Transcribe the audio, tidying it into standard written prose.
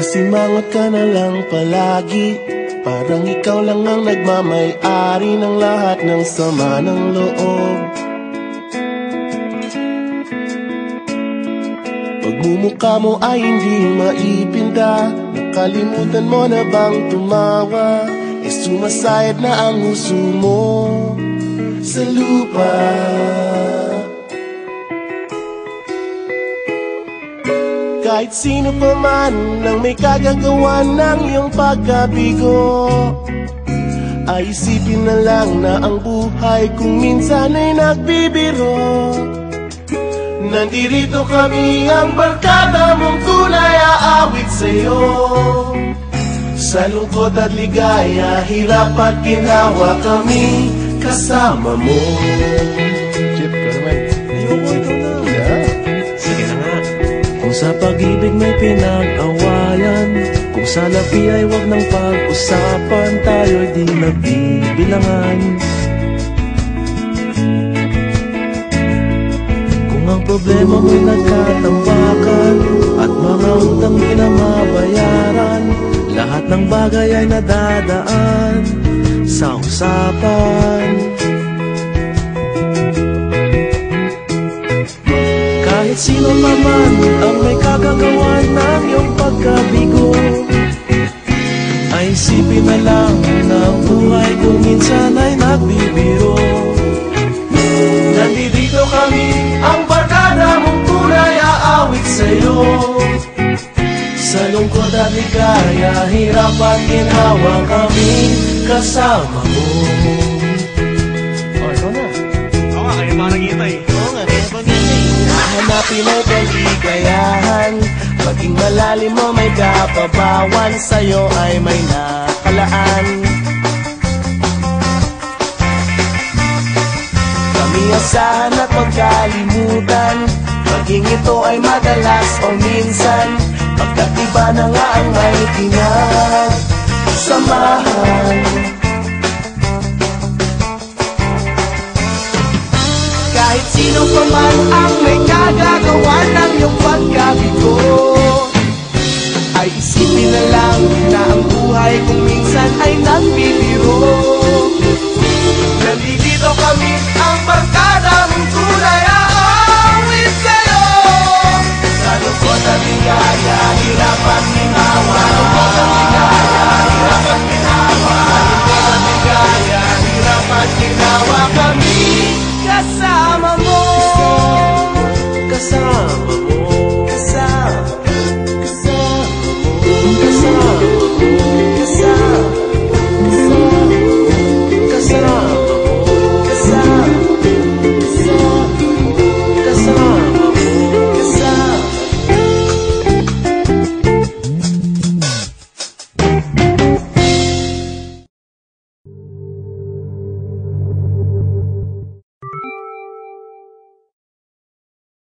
Simangot ka na lang palagi, parang ikaw lang ang nagmamay-ari ng lahat ng sama ng loob. Pagmumukha mo ay hindi maipinta, nakalimutan mo na bang tumawa? Sumasayad na ang huso mo sa lupa. Kahit sino pa man ang may kagagawa ng iyong pagkabigo, ay isipin na lang na ang buhay kung minsan ay nagbibiro. Nandirito kami, ang barkada mong tunay aawit sa'yo. Sa lungkot at ligaya, hirap at ginawa kami kasama mo. Chip ka naman. Ayoko, ikaw na. Yeah. Sige na nga. Kung sa pag-ibig may pinag-awayan, kung sa labi ay wag ng pag-usapan, tayo'y di nagbibilangan. Kung ang problema mo'y nagkatambakan at mga utang di na mabayaran, lahat ng bagay ay nadadaan sa usapan. Kahit sino naman ang may kagagawa ng iyong pagkabigo, ay isipin na lang na ang buhay kung minsan ay nagbibiro. Nandito kami, ang barkada mong tunay aawit sa'yo. Sa lungkot at ligaya, hirap at ginawa kami kasama mo. Oh, ikaw na. Oo nga, kayo mga nag-iintay. Oo nga, kaya pag-iintay. Hanapin ay kaligayahan, maging malalim mo may kapabawan, sa'yo ay may nakalaan. Kami asahan at magkalimutan, maging ito ay madalas o minsan, pagkat iba na nga ang may pinagsamahan.